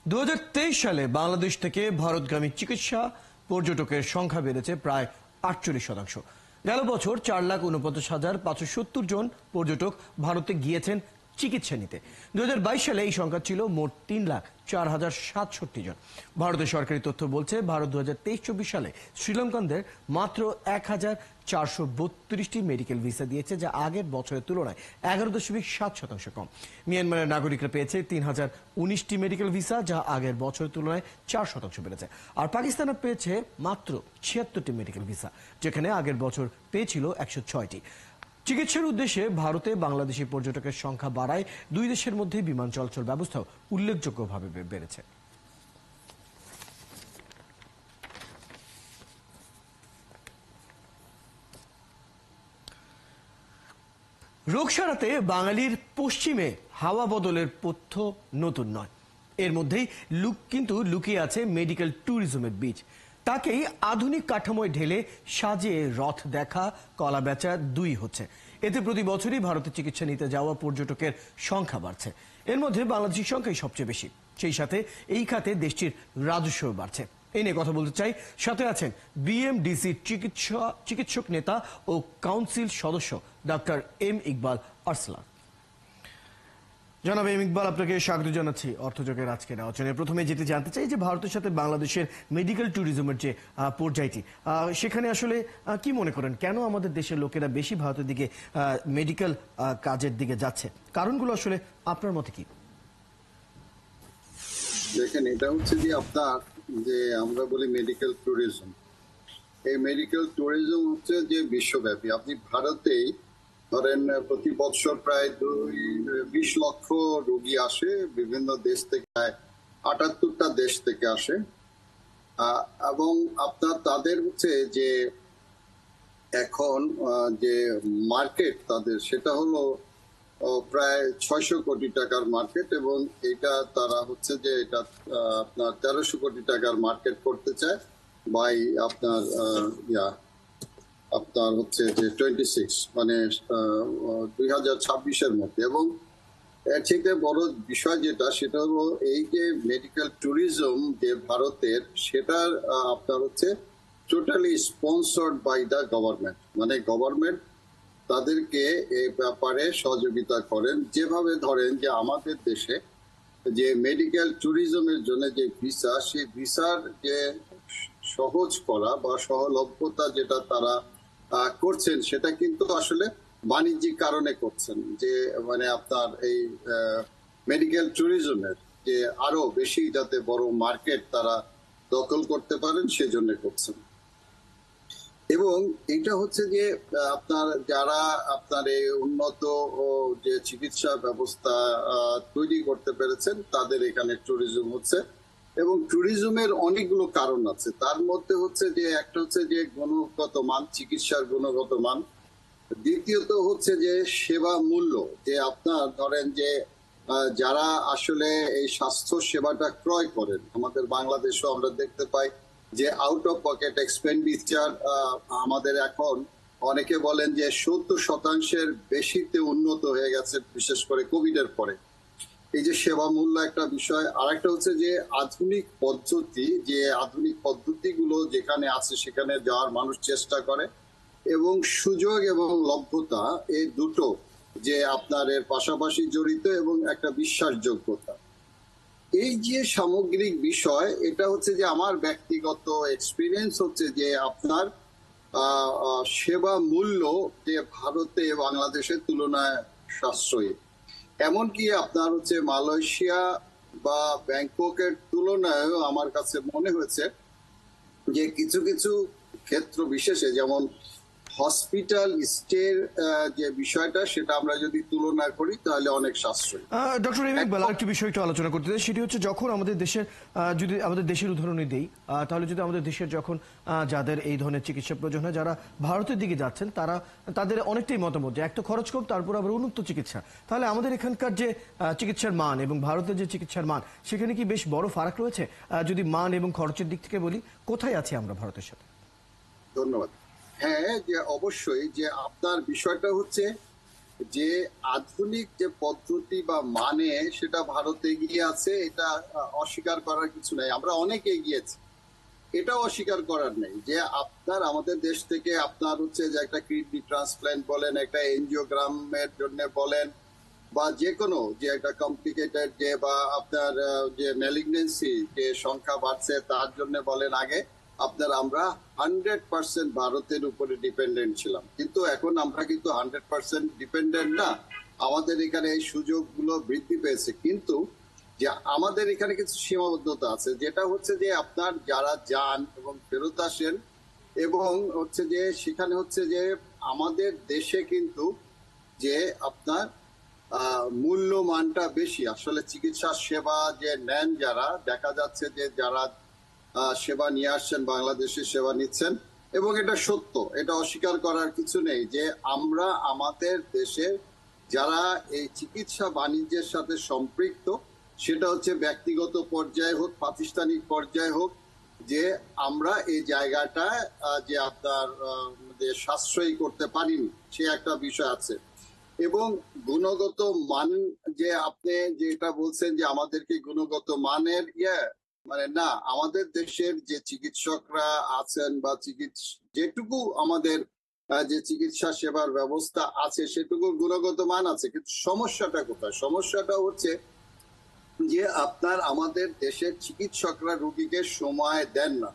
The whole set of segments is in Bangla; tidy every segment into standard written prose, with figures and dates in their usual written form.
2023 সালে বাংলাদেশ থেকে ভারতগামী চিকিৎসা পর্যটকের সংখ্যা বেড়েছে প্রায় 48%। গেল বছর 4,49,570 জন পর্যটক ভারতে গিয়েছেন চিকিৎসা নিতে। 2022 সালে এই সংখ্যা ছিল মোট 3,04,067 জন। ভারতের সরকারি তথ্য বলছে, ভারত 2023-24 সালে শ্রীলঙ্কানদের মাত্র 1,432টি মেডিকেল ভিসা দিয়েছে, যা আগের বছরের তুলনায় 11.7% কম। মিয়ানমারের নাগরিকরা পেয়েছে 3,019টি মেডিকেল ভিসা, যা আগের বছরের তুলনায় 4% বেড়েছে। আর পাকিস্তানও পেয়েছে মাত্র 76টি মেডিকেল ভিসা, যেখানে আগের বছর পেয়েছিল 106টি। চিকিৎসার উদ্দেশ্যে ভারতে বাংলাদেশি পর্যটকের সংখ্যা বাড়ায় দুই দেশের মধ্যে বিমান চলাচল ব্যবস্থাও উল্লেখযোগ্যভাবে বেড়েছে। রোগ সারাতে বাঙালির পশ্চিমে হাওয়া বদলের পথ্য নতুন নয়। এর মধ্যেই লুকিয়ে আছে মেডিকেল ট্যুরিজমের বীজ। তাকেই আধুনিক কাঠামোয় ঢেলে সাজিয়ে রথ দেখা, কলা বেচা দুই হচ্ছে। এতে প্রতি বছরই ভারতে চিকিৎসা নিতে যাওয়া পর্যটকের সংখ্যা বাড়ছে। এর মধ্যে বাংলাদেশের সংখ্যাই সবচেয়ে বেশি। সেই সাথে এই খাতে দেশটির রাজস্বও বাড়ছে। এই নিয়ে কথা বলতে চাই, সাথে আছেন বিএমডিসি চিকিৎসক নেতা ও কাউন্সিল সদস্য ডক্টর এম ইকবাল আরসলান। জনাব এম ইকবাল, আপনাকে স্বাগত জানাচ্ছি অর্থযোগের আজকের আলোচনায়। প্রথমে যেতে জানতে চাই যে ভারতের সাথে বাংলাদেশের মেডিকেল ট্যুরিজমের যে পর্যায়টি, সেখানে আসলে কি মনে করেন, কেন আমাদের দেশের লোকেরা বেশি ভারতের দিকে মেডিকেল কাজের দিকে যাচ্ছে? কারণগুলো আসলে আপনার মতে কি? দেখেন, এটা হচ্ছে যে আপনার যে আমরা বলি মেডিকেল ট্যুরিজম, এই মেডিকেল ট্যুরিজম হচ্ছে যে বিশ্বব্যাপী। আপনি ভারতেই ধরেন প্রতি বছর প্রায় 20 লক্ষ রোগী আসে বিভিন্ন দেশ থেকে, 78টা দেশ থেকে আসে। এবং আপনার তাদের হচ্ছে যে এখন যে মার্কেট তাদের, সেটা হলো প্রায় 600 কোটি টাকার মার্কেট, এবং এটা তারা হচ্ছে যে এটা আপনার 1300 কোটি টাকার মার্কেট করতে চায় বাই আপনার আপনার হচ্ছে যে 26 মানে 2026-এর মধ্যে। এবং এর থেকে বড় বিষয় যেটা, সেটা হলো এই যে মেডিকেল ট্যুরিজম যে ভারতের, সেটার আপনার হচ্ছে totally sponsored by the government. মানে গভর্নমেন্ট তাদেরকে এই ব্যাপারে সহযোগিতা করেন। যেভাবে ধরেন যে আমাদের দেশে যে মেডিকেল ট্যুরিজমের জন্য যে ভিসা, সেই ভিসার যে সহজ করা বা সহলভ্যতা যেটা তারা করছেন, সেটা কিন্তু আসলে বাণিজ্যিক কারণে করছেন, যে মানে আপনার এই মেডিকেল ট্যুরিজমের যে আরো বেশি যাতে বড় মার্কেট তারা দখল করতে পারেন, সেজন্য করছেন। এবং এটা হচ্ছে যে আপনার যারা আপনার এই উন্নত যে চিকিৎসা ব্যবস্থা তৈরি করতে পেরেছেন, তাদের এখানে ট্যুরিজম হচ্ছে। এবং ট্যুরিজমের অনেকগুলো কারণ আছে। তার মধ্যে হচ্ছে যে একটা হচ্ছে যে গুণগত মান, চিকিৎসার গুণগত মান। দ্বিতীয়ত হচ্ছে যে সেবা মূল্য, যে আপনার ধরেন যে যারা আসলে এই স্বাস্থ্য সেবাটা ক্রয় করেন, আমাদের বাংলাদেশেও আমরা দেখতে পাই যে আউট অফ পকেট এক্সপেন্ডিচার আমাদের এখন অনেকে বলেন যে 70% বেশিতে উন্নত হয়ে গেছে, বিশেষ করে কোভিডের পরে। এই যে সেবা মূল্য একটা বিষয়। আর একটা হচ্ছে যে আধুনিক পদ্ধতি, যে আধুনিক পদ্ধতিগুলো যেখানে আছে সেখানে যাওয়ার মানুষ চেষ্টা করে, এবং সুযোগ এবং লভ্যতা, এই দুটো যে আপনার এর পাশাপাশি জড়িত, এবং একটা বিশ্বাসযোগ্যতা। এই যে সামগ্রিক বিষয়, এটা হচ্ছে যে আমার ব্যক্তিগত এক্সপিরিয়েন্স হচ্ছে যে আপনার সেবা মূল্য যে ভারতে বাংলাদেশের তুলনায় সাশ্রয়ী। এমনকি আপনার হচ্ছে মালয়েশিয়া বা ব্যাংককের তুলনায় আমার কাছে মনে হয়েছে যে কিছু কিছু ক্ষেত্র বিশেষে, যেমন হসপিটাল স্টের যে বিষয়টা, সেটা আমরা যদি তুলনা করি তাহলে অনেক সাশ্রয়ী। ডক্টর এম ইকবাল, আরেকটি বিষয় একটু আলোচনা করতে চাই, সেটি হচ্ছে যখন আমাদের দেশের, যদি আমাদের দেশের উদাহরণই দিই, তাহলে যদি আমাদের দেশের যখন যাদের এই ধরনের চিকিৎসা প্রয়োজন হয়, যারা ভারতের দিকে যাচ্ছেন, তাদের অনেকটাই মতামত যে এক তো খরচ কম, তারপর আবার উন্নত চিকিৎসা। তাহলে আমাদের এখানকার যে চিকিৎসার মান এবং ভারতের যে চিকিৎসার মান, সেখানে কি বেশ বড় ফারাক রয়েছে? যদি মান এবং খরচের দিক থেকে বলি, কোথায় আছি আমরা ভারতের সাথে? ধন্যবাদ। হ্যাঁ, যে অবশ্যই যে আপনার বিষয়টা হচ্ছে যে আধুনিক যে পদ্ধতি বা মানে সেটা ভারত এগিয়ে আছে, এটা অস্বীকার করার কিছু নাই। আমরা অনেক এগিয়েছি, এটাও অস্বীকার করার নেই যে আপনার আমাদের দেশ থেকে আপনার হচ্ছে যে একটা কিডনি ট্রান্সপ্ল্যান্ট বলেন, একটা এনজিওগ্রামের জন্য বলেন, বা যে কোনো যে একটা কমপ্লিকেটেড যে বা আপনার যে ম্যালিগনেন্সি যে সংখ্যা বাড়ছে তার জন্য বলেন, আগে আপনার আমরা 100% ভারতের উপরে ডিপেন্ডেন্ট ছিলাম, কিন্তু এখন আমরা কিন্তু 100% ডিপেন্ডেন্ট না। আমাদের এখানে এই সুযোগগুলো বৃদ্ধি পেয়েছে, কিন্তু যে আমাদের এখানে কিছু সীমাবদ্ধতা আছে, যেটা হচ্ছে যে আপনার যারা যান এবং ফেরত আসেন, এবং হচ্ছে যে সেখানে হচ্ছে যে আমাদের দেশে কিন্তু যে আপনার মূল্যমানটা বেশি। আসলে চিকিৎসা সেবা যে নেন যারা, দেখা যাচ্ছে যে যারা সেবা নিয়ে আসছেন, বাংলাদেশে সেবা নিচ্ছেন, এবং এটা সত্য, এটা অস্বীকার করার কিছু নেই যে আমরা আমাদের দেশে যারা এই চিকিৎসা বাণিজ্যের সাথে সম্পৃক্ত, সেটা হচ্ছে ব্যক্তিগত পর্যায়ে হোক, প্রাতিষ্ঠানিক পর্যায়ে হোক, যে আমরা এই জায়গাটা যে আপনার যে সাশ্রয়ী করতে পারিনি, সে একটা বিষয় আছে। এবং গুণগত মান, যে আপনি যেটা বলছেন যে আমাদেরকে গুণগত মানের মানে না, আমাদের দেশের যে চিকিৎসকরা আছেন বা যেটুকু আমাদের যে চিকিৎসা সেবার ব্যবস্থা আছে সেটুকু গুণগত মান আছে, কিন্তু সমস্যাটা কোথায়? সমস্যাটা হচ্ছে যে আপনার আমাদের দেশের চিকিৎসকরা রোগীকে সময় দেন না।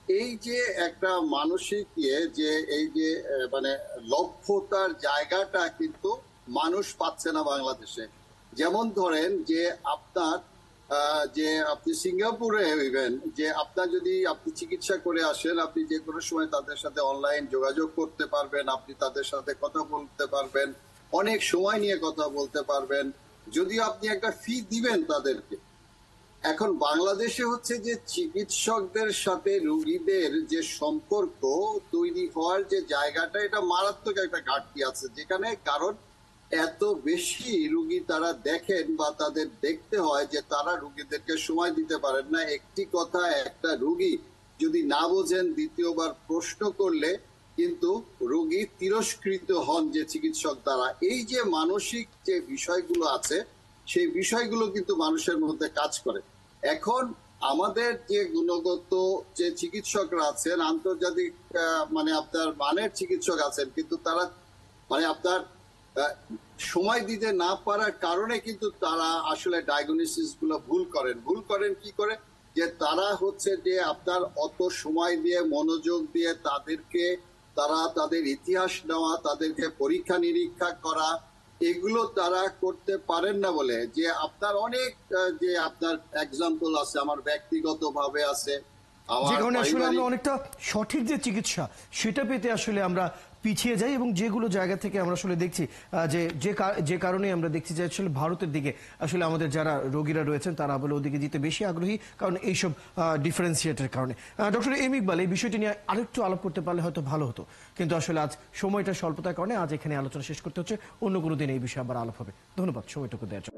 এই যে একটা মানসিক যে এই যে মানে লভ্যতার জায়গাটা কিন্তু মানুষ পাচ্ছে না বাংলাদেশে। যেমন ধরেন যে আপনার যে আপনি সিঙ্গাপুরে হইবেন, যে আপনার যদি আপনি চিকিৎসা করে আসেন, আপনি যে কোনো সময় তাদের সাথে অনলাইন যোগাযোগ করতে পারবেন, আপনি তাদের সাথে কথা বলতে পারবেন, অনেক সময় নিয়ে কথা বলতে পারবেন, যদিও আপনি একটা ফি দিবেন তাদেরকে। এখন বাংলাদেশে হচ্ছে যে চিকিৎসকদের সাথে রোগীদের যে সম্পর্ক তৈরি হওয়ার যে জায়গাটা, এটা মারাত্মক একটা ঘাটতি আছে, যেখানে কারণ এত বেশি রুগী তারা দেখেন বা তাদের দেখতে হয় যে তারা রুগীদেরকে সময় দিতে পারেন না। একটি কথা, একটা রুগী যদি না বোঝেন, দ্বিতীয়বার প্রশ্ন করলে কিন্তু রোগী তিরস্কৃত হন যে চিকিৎসক দ্বারা। এই যে মানসিক যে বিষয়গুলো আছে, সেই বিষয়গুলো কিন্তু মানুষের মধ্যে কাজ করে। এখন আমাদের যে গুণগত যে চিকিৎসকরা আছেন, আন্তর্জাতিক মানে আপনার মানের চিকিৎসক আছেন, কিন্তু তারা মানে আপনার সময় দিতে না পারার কারণে কিন্তু তারা আসলে ডায়াগনোসিস গুলো ভুল করেন কি করে, যে তারা হচ্ছে যে আপনার অত সময় দিয়ে মনোযোগ দিয়ে তাদেরকে তাদের ইতিহাস নেওয়া, তাদেরকে পরীক্ষা নিরীক্ষা করা, এগুলো তারা করতে পারেন না বলে যে আপনার অনেক যে আপনার এক্সাম্পল আছে, আমার ব্যক্তিগত ভাবে আছে, যে আমার কারণে আসলে আমরা পারিবারিক। অনেকটা সঠিক যে চিকিৎসা সেটা পেতে আসলে আমরা পিছিয়ে যাই, এবং যেগুলো জায়গা থেকে আমরা আসলে দেখছি যে কারণে আমরা দেখছি যে আসলে ভারতের দিকে আসলে আমাদের যারা রোগীরা রয়েছেন তারা বলে ওদিকে যেতে বেশি আগ্রহী, কারণ এইসব ডিফারেন্সিয়েটের কারণে। ডক্টর এম ইকবাল, এই বিষয়টি নিয়ে আরেকটু আলাপ করতে পারলে হয়তো ভালো হতো, কিন্তু আসলে আজ সময়টা স্বল্পতার কারণে আজ এখানে আলোচনা শেষ করতে হচ্ছে। অন্য কোনো দিন এই বিষয়ে আবার আলাপ হবে। ধন্যবাদ সময়টুকু দেওয়ার জন্য।